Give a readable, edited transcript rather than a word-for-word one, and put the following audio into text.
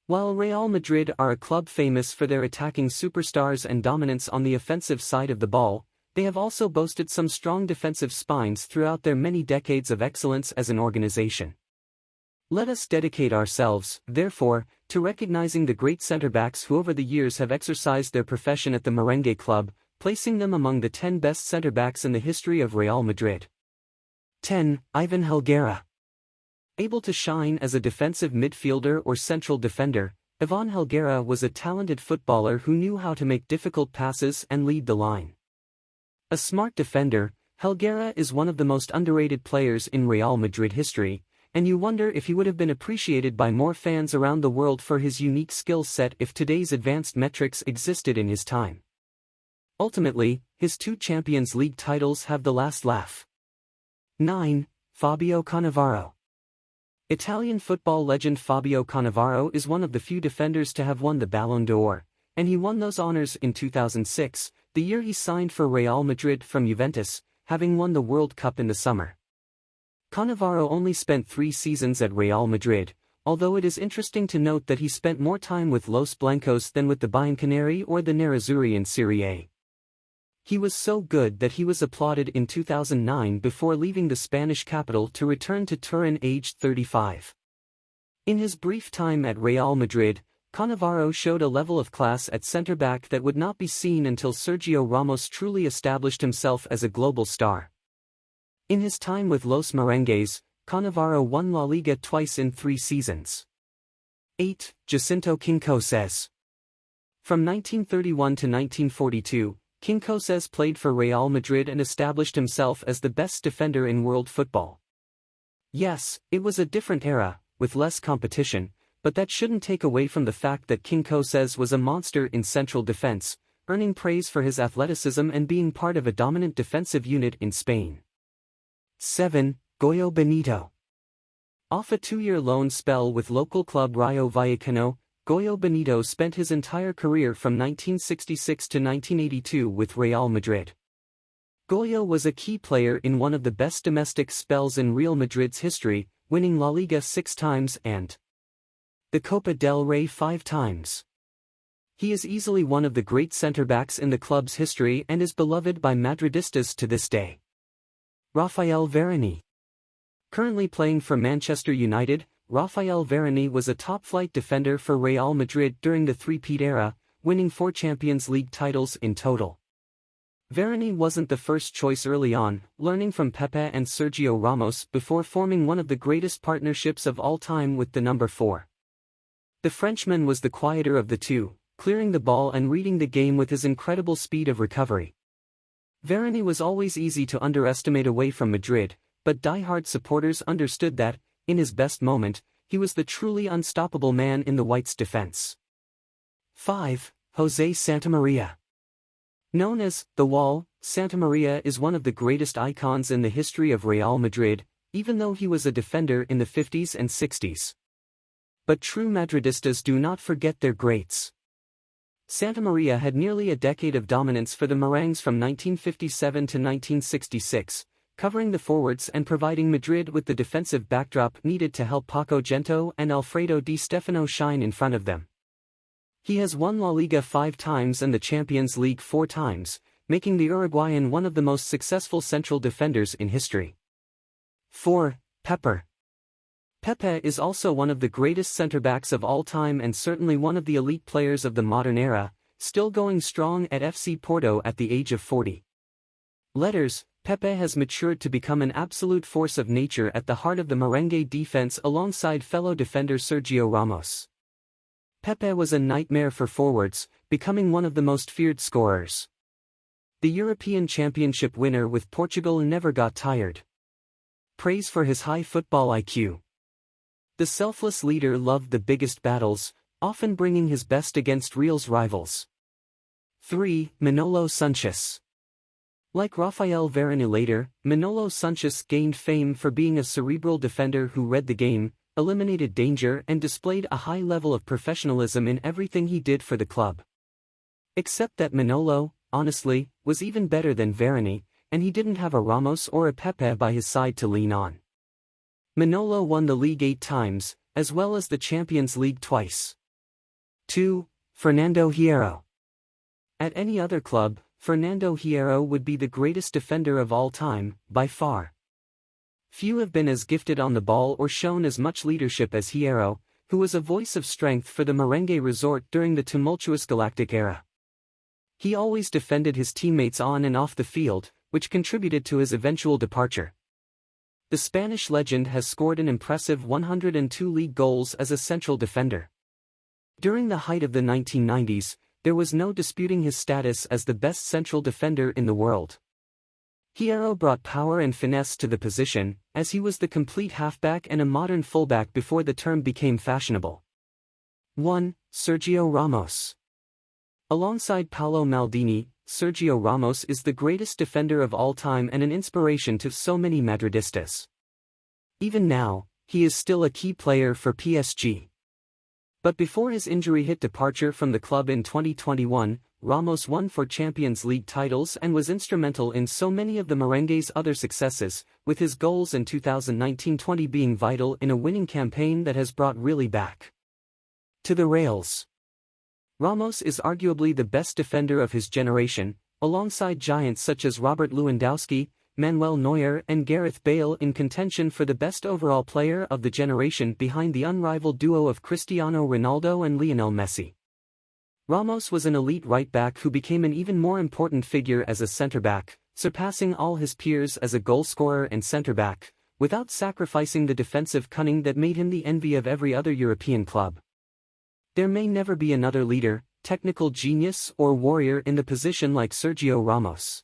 While Real Madrid are a club famous for their attacking superstars and dominance on the offensive side of the ball, they have also boasted some strong defensive spines throughout their many decades of excellence as an organization. Let us dedicate ourselves, therefore, to recognizing the great centre-backs who over the years have exercised their profession at the Merengue club, placing them among the 10 best centre-backs in the history of Real Madrid. 10. Ivan Helguera. Able to shine as a defensive midfielder or central defender, Ivan Helguera was a talented footballer who knew how to make difficult passes and lead the line. A smart defender, Helguera is one of the most underrated players in Real Madrid history, and you wonder if he would have been appreciated by more fans around the world for his unique skill set if today's advanced metrics existed in his time. Ultimately, his 2 Champions League titles have the last laugh. 9. Fabio Cannavaro. Italian football legend Fabio Cannavaro is one of the few defenders to have won the Ballon d'Or, and he won those honors in 2006, the year he signed for Real Madrid from Juventus, having won the World Cup in the summer. Cannavaro only spent 3 seasons at Real Madrid, although it is interesting to note that he spent more time with Los Blancos than with the Bianconeri or the Nerazzurri in Serie A. He was so good that he was applauded in 2009 before leaving the Spanish capital to return to Turin aged 35. In his brief time at Real Madrid, Cannavaro showed a level of class at centre-back that would not be seen until Sergio Ramos truly established himself as a global star. In his time with Los Merengues, Cannavaro won La Liga twice in 3 seasons. 8. Jacinto Quincoces. From 1931 to 1942, Quincoces played for Real Madrid and established himself as the best defender in world football. Yes, it was a different era, with less competition, but that shouldn't take away from the fact that Quincoces was a monster in central defense, earning praise for his athleticism and being part of a dominant defensive unit in Spain. 7. Goyo Benito. Off a 2-year loan spell with local club Rayo Vallecano, Goyo Benito spent his entire career from 1966 to 1982 with Real Madrid. Goyo was a key player in one of the best domestic spells in Real Madrid's history, winning La Liga 6 times and the Copa del Rey 5 times. He is easily one of the great centre-backs in the club's history and is beloved by Madridistas to this day. Rafael Varane. Currently playing for Manchester United, Rafael Varane was a top-flight defender for Real Madrid during the three-peat era, winning 4 Champions League titles in total. Varane wasn't the first choice early on, learning from Pepe and Sergio Ramos before forming one of the greatest partnerships of all time with the number 4. The Frenchman was the quieter of the two, clearing the ball and reading the game with his incredible speed of recovery. Varane was always easy to underestimate away from Madrid, but die-hard supporters understood that, in his best moment, he was the truly unstoppable man in the Whites' defense. 5. José Santamaría. Known as the Wall, Santamaría is one of the greatest icons in the history of Real Madrid, even though he was a defender in the 50s and 60s. But true Madridistas do not forget their greats. Santamaría had nearly a decade of dominance for the Merengues from 1957 to 1966, covering the forwards and providing Madrid with the defensive backdrop needed to help Paco Gento and Alfredo Di Stefano shine in front of them. He has won La Liga 5 times and the Champions League 4 times, making the Uruguayan one of the most successful central defenders in history. 4. Pepe. Pepe is also one of the greatest centre-backs of all time and certainly one of the elite players of the modern era, still going strong at FC Porto at the age of 40. Letters, Pepe has matured to become an absolute force of nature at the heart of the merengue defense alongside fellow defender Sergio Ramos. Pepe was a nightmare for forwards, becoming one of the most feared scorers. The European Championship winner with Portugal never got tired. Praise for his high football IQ. The selfless leader loved the biggest battles, often bringing his best against Real's rivals. 3. Manolo Sanches. Like Rafael Varane later, Manolo Sanches gained fame for being a cerebral defender who read the game, eliminated danger and displayed a high level of professionalism in everything he did for the club. Except that Manolo, honestly, was even better than Varane, and he didn't have a Ramos or a Pepe by his side to lean on. Manolo won the league 8 times, as well as the Champions League twice. 2. Fernando Hierro. At any other club, Fernando Hierro would be the greatest defender of all time, by far. Few have been as gifted on the ball or shown as much leadership as Hierro, who was a voice of strength for the merengue resort during the tumultuous Galactic era. He always defended his teammates on and off the field, which contributed to his eventual departure. The Spanish legend has scored an impressive 102 league goals as a central defender. During the height of the 1990s, there was no disputing his status as the best central defender in the world. Hierro brought power and finesse to the position, as he was the complete halfback and a modern fullback before the term became fashionable. 1. Sergio Ramos. Alongside Paolo Maldini, Sergio Ramos is the greatest defender of all time and an inspiration to so many Madridistas. Even now, he is still a key player for PSG. But before his injury-hit departure from the club in 2021, Ramos won 4 Champions League titles and was instrumental in so many of the merengue's other successes, with his goals in 2019-20 being vital in a winning campaign that has brought really back to the rails. Ramos is arguably the best defender of his generation, alongside giants such as Robert Lewandowski, Manuel Neuer and Gareth Bale in contention for the best overall player of the generation behind the unrivaled duo of Cristiano Ronaldo and Lionel Messi. Ramos was an elite right-back who became an even more important figure as a centre-back, surpassing all his peers as a goal-scorer and centre-back, without sacrificing the defensive cunning that made him the envy of every other European club. There may never be another leader, technical genius or warrior in the position like Sergio Ramos.